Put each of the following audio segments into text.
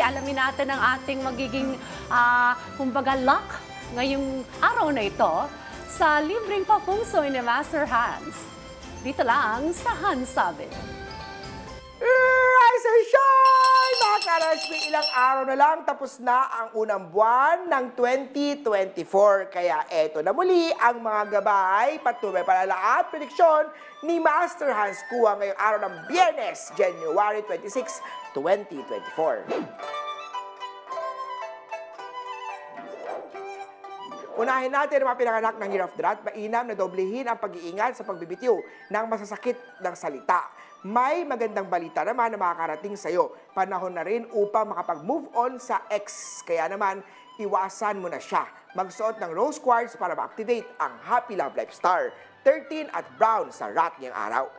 Alamin natin ang ating magiging, kumbaga, luck ngayong araw na ito sa libreng papungsoy ni Master Hans. Dito lang sa Hans Sabi. Rise and shine! Mga ka-RSP, ilang araw na lang tapos na ang unang buwan ng 2024. Kaya eto na muli ang mga gabay, patubay, palala at prediksyon ni Master Hans Kua ngayong araw ng Biyernes, January 26, 2024. Unahin natin ang mga pinanganak ng Year of the Rat. Mainam na doblehin ang pag-iingat sa pagbibitiw ng masasakit ng salita. May magandang balita naman na makakarating sa iyo. Panahon na rin upang makapag-move on sa ex. Kaya naman, iwasan mo na siya. Magsuot ng rose quartz para ma-activate ang Happy Love Life Star. 13 at brown sa rat niyang araw.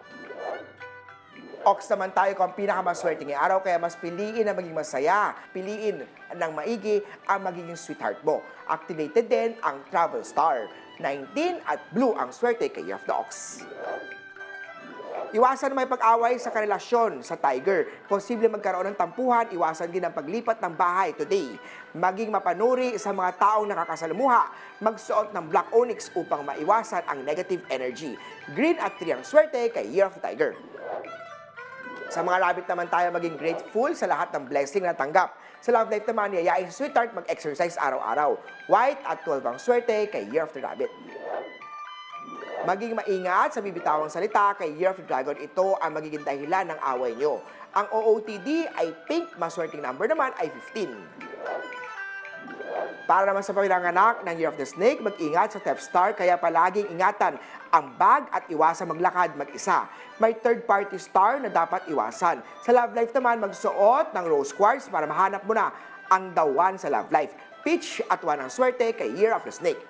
Ox naman tayo kung pinakamaswerte ngayong araw, kaya mas piliin na maging masaya. Piliin ng maigi ang magiging sweetheart mo. Activated din ang Travel Star. 19 at blue ang swerte kay Year of the Ox. Iwasan may pag-away sa karelasyon sa Tiger. Posible magkaroon ng tampuhan, iwasan din ang paglipat ng bahay today. Maging mapanuri sa mga taong nakakasalamuha. Magsuot ng black onyx upang maiwasan ang negative energy. Green at 3 ang swerte kay Year of the Tiger. Sa mga rabbit naman tayo maging grateful sa lahat ng blessing na tanggap. Sa love life naman, yayain si sweetheart mag-exercise araw-araw. White at 12 ang swerte kay Year of the Rabbit. Maging maingat sa bibitawang salita kay Year of the Dragon. Ito ang magiging dahilan ng away nyo. Ang OOTD ay pink, maswerteng number naman ay 15. Para naman sa pinanganak ng Year of the Snake, mag-ingat sa theft star, kaya palaging ingatan ang bag at iwasan maglakad mag-isa. May third-party star na dapat iwasan. Sa love life naman, magsuot ng rose quartz para mahanap mo na ang the one sa love life. Peach at 1 ang swerte kay Year of the Snake.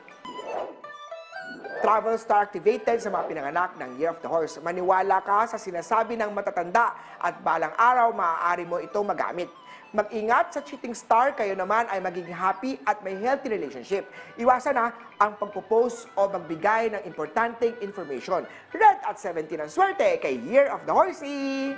Travel star activated sa mga pinanganak ng Year of the Horse. Maniwala ka sa sinasabi ng matatanda at balang araw maaari mo itong magamit. Mag-ingat sa cheating star, kayo naman ay magiging happy at may healthy relationship. Iwasan na ang pagpo-post o magbigay ng importanteng information. Red at 17 ang swerte kay Year of the Horsey.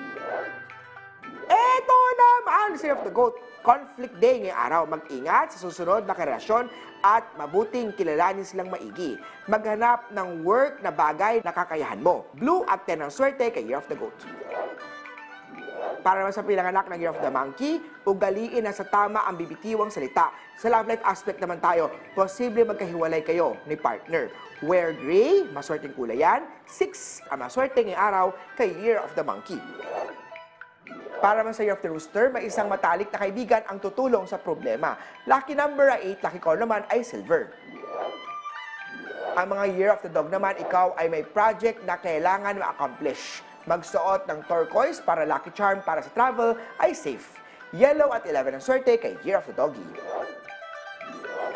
Eto naman, Year of the Goat. Conflict day ngayong araw. Mag-ingat sa susunod na karelasyon at mabuting kilalanin silang maigi. Maghanap ng work na bagay na kakayahan mo. Blue at 10 ang swerte kay Year of the Goat. Para naman sa pinanganak ng Year of the Monkey, ugaliin na sa tama ang bibitiwang salita. Sa love life aspect naman tayo, posible magkahiwalay kayo ni partner. Wear gray, maswerteng kulay yan. 6 ang maswerte ngayong araw kay Year of the Monkey. Para naman sa Year of the Rooster, may isang matalik na kaibigan ang tutulong sa problema. Lucky number ay 8, lucky color naman ay silver. Ang mga Year of the Dog naman, ikaw ay may project na kailangan ma-accomplish. Magsuot ng turquoise para lucky charm para sa travel ay safe. Yellow at 11 ang swerte kay Year of the Doggy.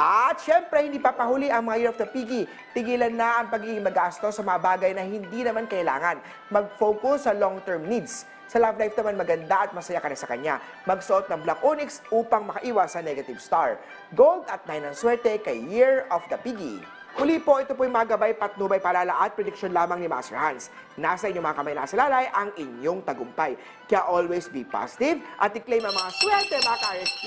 At syempre, hindi papahuli ang mga Year of the Piggy. Tigilan na ang pagiging magastos sa mga bagay na hindi naman kailangan. Mag-focus sa long-term needs. Sa love life naman, maganda at masaya ka na sa kanya. Magsuot ng black onyx upang makaiwas sa negative star. Gold at 9 ang swerte kay Year of the Piggy. Muli po, ito po yung mga gabay, patnubay, palala at prediksyon lamang ni Master Hans. Nasa inyong mga kamay nasa lalay ang inyong tagumpay. Kaya always be positive at i-claim ang mga swerte, mga ka-RSP.